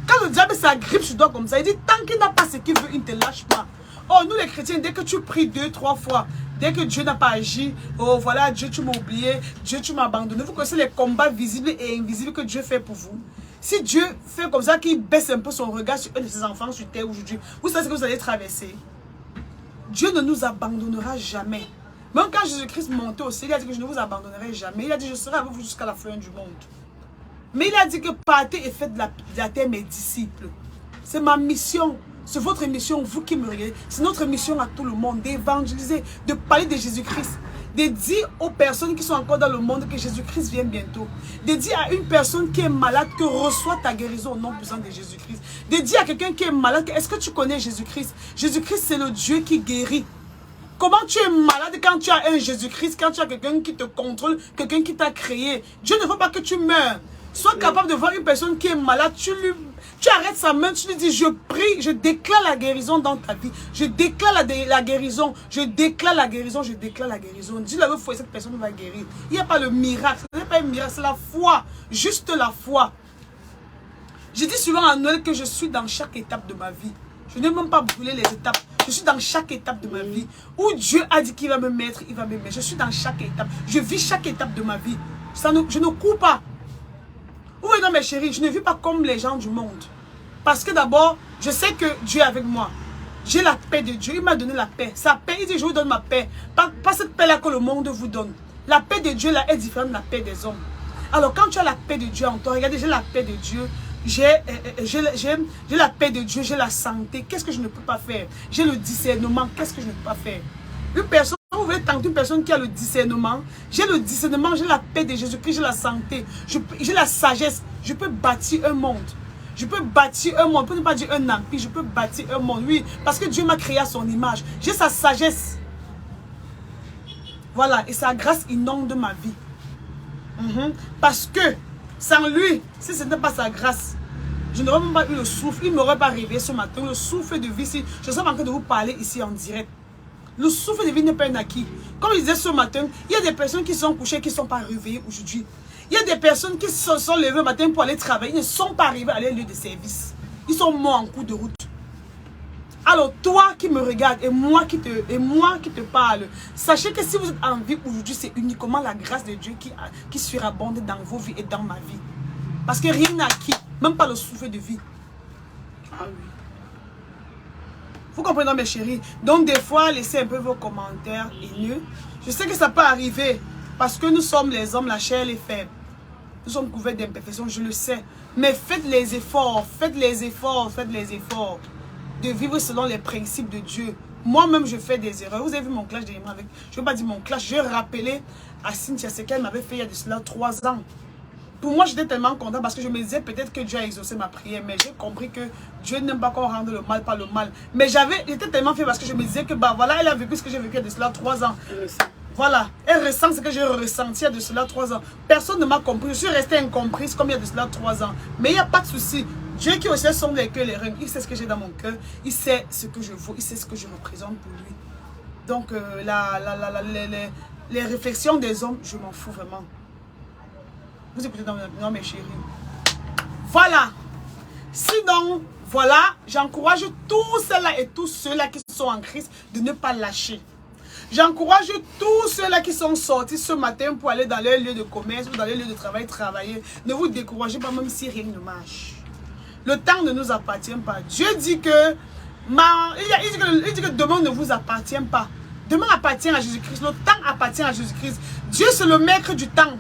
Quand le diable s'agrippe sur toi comme ça, il dit tant qu'il n'a pas ce qu'il veut, il ne te lâche pas. Oh, nous les chrétiens, dès que tu pries 2, 3 fois, dès que Dieu n'a pas agi, oh voilà, Dieu tu m'as oublié, Dieu tu m'as abandonné. Vous connaissez les combats visibles et invisibles que Dieu fait pour vous. Si Dieu fait comme ça, qu'il baisse un peu son regard sur un de ses enfants sur terre aujourd'hui, vous savez ce que vous allez traverser. Dieu ne nous abandonnera jamais. Même quand Jésus-Christ montait au ciel, il a dit que je ne vous abandonnerai jamais. Il a dit je serai avec vous jusqu'à la fin du monde. Mais il a dit que partez et faites de la terre mes disciples. C'est ma mission. C'est votre mission, vous qui me regardez. C'est notre mission à tout le monde d'évangéliser, de parler de Jésus-Christ. De dire aux personnes qui sont encore dans le monde que Jésus-Christ vient bientôt. De dire à une personne qui est malade que reçoit ta guérison au nom puissant de Jésus-Christ. De dire à quelqu'un qui est malade que est-ce que tu connais Jésus-Christ? Jésus-Christ c'est le Dieu qui guérit. Comment tu es malade quand tu as un Jésus-Christ, quand tu as quelqu'un qui te contrôle, quelqu'un qui t'a créé. Dieu ne veut pas que tu meurs. Sois capable de voir une personne qui est malade, tu arrêtes sa main, tu lui dis, je prie, je déclare la guérison dans ta vie. Je déclare la guérison, je déclare la guérison, je déclare la guérison. Dis-le avec foi et cette personne va guérir. Il n'y a pas le miracle, ce n'est pas un miracle, c'est la foi, juste la foi. Je dis souvent à Noël que je suis dans chaque étape de ma vie. Je n'ai même pas brûlé les étapes. Je suis dans chaque étape de ma vie. Où Dieu a dit qu'il va me mettre, il va me mettre. Je suis dans chaque étape. Je vis chaque étape de ma vie. Je ne cours pas. Oui, non, mes chéris, je ne vis pas comme les gens du monde. Parce que d'abord, je sais que Dieu est avec moi. J'ai la paix de Dieu. Il m'a donné la paix. Sa paix, il dit, je vous donne ma paix. Pas cette paix-là que le monde vous donne. La paix de Dieu, là, est différente de la paix des hommes. Alors, quand tu as la paix de Dieu en toi, regardez, j'ai la paix de Dieu. J'ai la paix de Dieu, j'ai la santé. Qu'est-ce que je ne peux pas faire? J'ai le discernement. Qu'est-ce que je ne peux pas faire? Une personne, vous voulez tenter une personne qui a le discernement. J'ai le discernement, j'ai la paix de Jésus-Christ, j'ai la santé. J'ai la sagesse. Je peux bâtir un monde. Je peux bâtir un monde. Pour ne pas dire un empire, je peux bâtir un monde. Oui, parce que Dieu m'a créé à son image. J'ai sa sagesse. Voilà, et sa grâce inonde ma vie. Parce que sans lui, si ce n'était pas sa grâce, je n'aurais même pas eu le souffle. Il ne m'aurait pas réveillé ce matin. Le souffle de vie, si je suis en train de vous parler ici en direct. Le souffle de vie n'est pas un acquis. Comme je disais ce matin, il y a des personnes qui sont couchées, qui ne sont pas réveillées aujourd'hui. Il y a des personnes qui se sont levées le matin pour aller travailler, ils ne sont pas arrivés à leur lieu de service. Ils sont morts en cours de route. Alors toi qui me regardes et moi qui te parle, sachez que si vous êtes en vie aujourd'hui, c'est uniquement la grâce de Dieu qui surabonde dans vos vies et dans ma vie. Parce que rien n'a acquis, même pas le souffle de vie. Ah oui. Vous comprenez mes chéris? Donc des fois, laissez un peu vos commentaires haineux. Je sais que ça peut arriver parce que nous sommes les hommes, la chair est faible. Nous sommes couverts d'imperfections, je le sais. Mais faites les efforts, faites les efforts, faites les efforts de vivre selon les principes de Dieu. Moi-même, je fais des erreurs. Vous avez vu mon clash de avec. Je ne veux pas dire mon clash. J'ai rappelé à Cynthia ce qu'elle m'avait fait il y a de cela 3 ans. Pour moi, j'étais tellement content parce que je me disais peut-être que Dieu a exaucé ma prière. Mais j'ai compris que Dieu n'aime pas qu'on rende le mal par le mal. Mais j'étais tellement fière parce que je me disais que bah voilà, elle a vécu ce que j'ai vécu il y a de cela 3 ans. Voilà, elle ressent ce que j'ai ressenti il y a de cela 3 ans. Personne ne m'a compris. Je suis restée incomprise comme il y a de cela 3 ans. Mais il n'y a pas de souci. Dieu qui aussi sonde les cœurs, les reins, il sait ce que j'ai dans mon cœur. Il sait ce que je vaux. Il sait ce que je représente pour lui. Donc, les réflexions des hommes, je m'en fous vraiment. Vous écoutez dans mes chéris. Voilà. Sinon, voilà, j'encourage tous ceux-là et tous ceux-là qui sont en Christ de ne pas lâcher. J'encourage tous ceux-là qui sont sortis ce matin pour aller dans leur lieu de commerce ou dans leur lieu de travail travailler. Ne vous découragez pas même si rien ne marche. Le temps ne nous appartient pas. Dieu dit que, il dit que demain ne vous appartient pas. Demain appartient à Jésus-Christ. Le temps appartient à Jésus-Christ. Dieu c'est le maître du temps.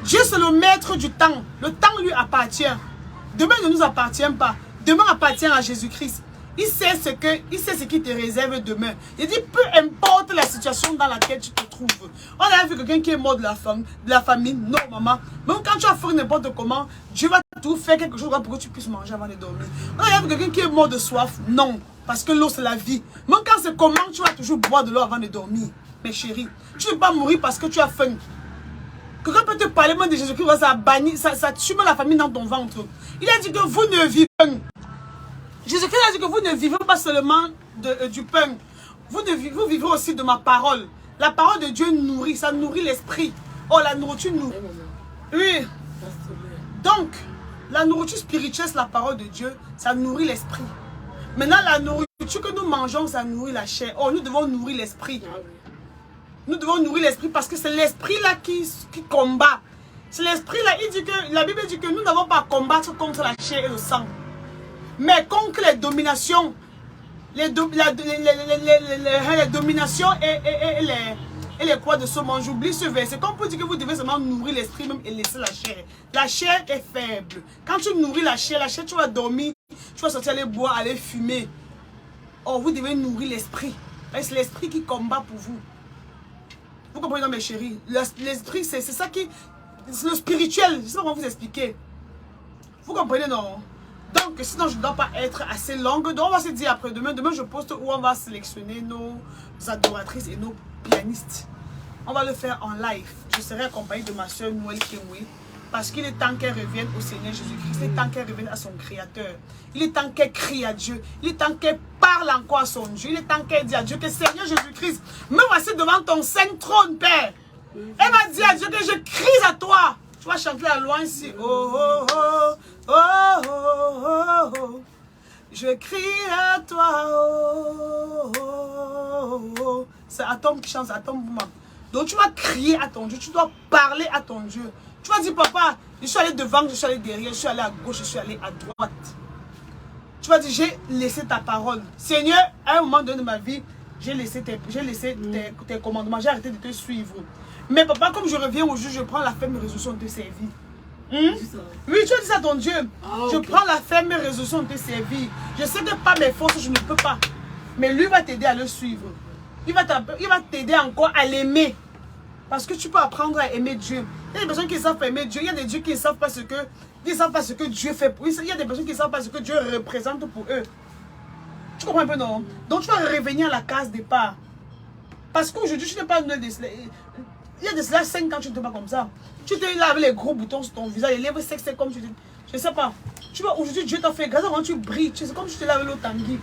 Dieu c'est le maître du temps. Le temps lui appartient. Demain ne nous appartient pas. Demain appartient à Jésus-Christ. Il sait ce qui te réserve demain. Il dit, peu importe la situation dans laquelle tu te trouves. On a vu quelqu'un qui est mort de la famine. Non, maman. Même quand tu as fait n'importe comment, Dieu va tout faire quelque chose pour que tu puisses manger avant de dormir. On a vu quelqu'un qui est mort de soif. Non. Parce que l'eau, c'est la vie. Même quand c'est comment, tu vas toujours boire de l'eau avant de dormir. Mes chéris, tu ne peux pas mourir parce que tu as faim. Quelqu'un peut te parler même de Jésus-Christ, ça tue même la famine dans ton ventre. Il a dit que vous ne vivez pas. Jésus-Christ a dit que vous ne vivez pas seulement du pain. Vous vivez aussi de ma parole. La parole de Dieu nourrit, ça nourrit l'esprit. Oh, la nourriture nourrit. Oui. Donc, la nourriture spirituelle, c'est la parole de Dieu. Ça nourrit l'esprit. Maintenant, la nourriture que nous mangeons, ça nourrit la chair. Oh, nous devons nourrir l'esprit. Nous devons nourrir l'esprit parce que c'est l'esprit là qui combat. C'est l'esprit là, la Bible dit que nous n'avons pas à combattre contre la chair et le sang. Mais contre les dominations, les dominations et les quoi de ce monde. J'oublie ce verset. Comme pour dire que vous devez seulement nourrir l'esprit même et laisser la chair. La chair est faible. Quand tu nourris la chair, tu vas dormir, tu vas sortir aller boire, aller fumer. Oh, vous devez nourrir l'esprit. C'est l'esprit qui combat pour vous. Vous comprenez, mes chéris? L'esprit, c'est ça qui... C'est le spirituel. Je ne sais pas comment vous expliquer. Vous comprenez, non? Donc, sinon, je ne dois pas être assez longue. Donc, on va se dire après-demain. Demain, je poste où on va sélectionner nos adoratrices et nos pianistes. On va le faire en live. Je serai accompagnée de ma soeur Noël Kemwe. Parce qu'il est temps qu'elle revienne au Seigneur Jésus-Christ. Il est temps qu'elle revienne à son Créateur. Il est temps qu'elle crie à Dieu. Il est temps qu'elle parle encore à son Dieu. Il est temps qu'elle dise à Dieu que Seigneur Jésus-Christ, me voici devant ton saint trône, Père. Elle va dire à Dieu que je crie à toi. Tu vas chanter à loin ici. Oh, oh, oh, oh, oh, oh, oh. Je crie à toi. Oh, oh, oh, oh. C'est Atom qui chante, Atom Bouma. Donc tu vas crier à ton Dieu. Tu dois parler à ton Dieu. Tu vas dire, papa, je suis allé devant, je suis allé derrière, je suis allé à gauche, je suis allé à droite. Tu vas dire, j'ai laissé ta parole. Seigneur, à un moment donné de ma vie, j'ai laissé tes commandements, j'ai arrêté de te suivre. Mais papa, comme je reviens au juge, je prends la ferme résolution de te servir. Oui, tu as dit ça à ton Dieu. Je prends la ferme résolution de te servir. Je sais que par mes forces, je ne peux pas. Mais lui va t'aider à le suivre. Il va t'aider encore à l'aimer. Parce que tu peux apprendre à aimer Dieu. Il y a des personnes qui savent pas aimer Dieu. Il y a des dieux qui ne savent pas ce que Dieu fait pour eux. Il y a des personnes qui ne savent pas ce que Dieu représente pour eux. Tu comprends un peu, non? Donc tu vas revenir à la case départ. Parce qu'aujourd'hui, tu n'es pas une de cela. Il y a de cela 5 ans, tu ne te pas comme ça. Tu te laves les gros boutons sur ton visage, les lèvres secs, c'est comme tu te... Je ne sais pas. Tu vois, aujourd'hui, Dieu t'a fait grâce avant tu brilles. C'est comme si tu te laves l'eau tanguy.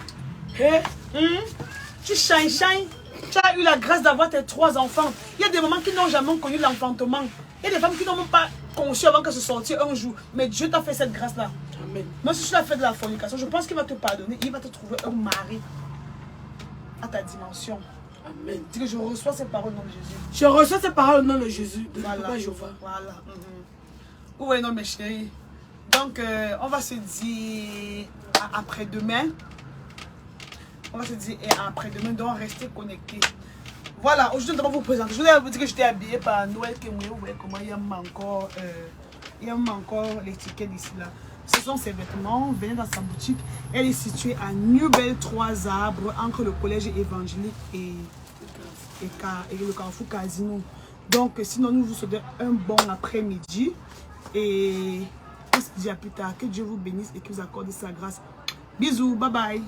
Tu shine. Tu as eu la grâce d'avoir tes 3 enfants. Il y a des mamans qui n'ont jamais connu l'enfantement. Il y a des femmes qui n'ont même pas conçu avant qu'elles se sortent un jour. Mais Dieu t'a fait cette grâce-là. Même si tu as fait de la fornication, je pense qu'il va te pardonner. Il va te trouver un mari à ta dimension. Amen. Dis que je reçois ces paroles au nom de Jésus. Je reçois ces paroles au nom de Jésus. Voilà. Voilà. Oui, non, mes chéris. Donc, on va se dire après-demain. On va se dire après-demain, donc restez connectés. Voilà, aujourd'hui, je vais vous présenter. Je voulais vous dire que j'étais habillée par Noël Kemwe. Vous voyez comment il y a encore l'étiquette ici là. Ce sont ses vêtements. Venez dans sa boutique. Elle est située à Newbel 3 Arbres, entre le collège évangélique et le Carrefour Casino. Donc, sinon, nous vous souhaitons un bon après-midi. Et on se dit à plus tard. Que Dieu vous bénisse et que vous accorde sa grâce. Bisous, bye bye.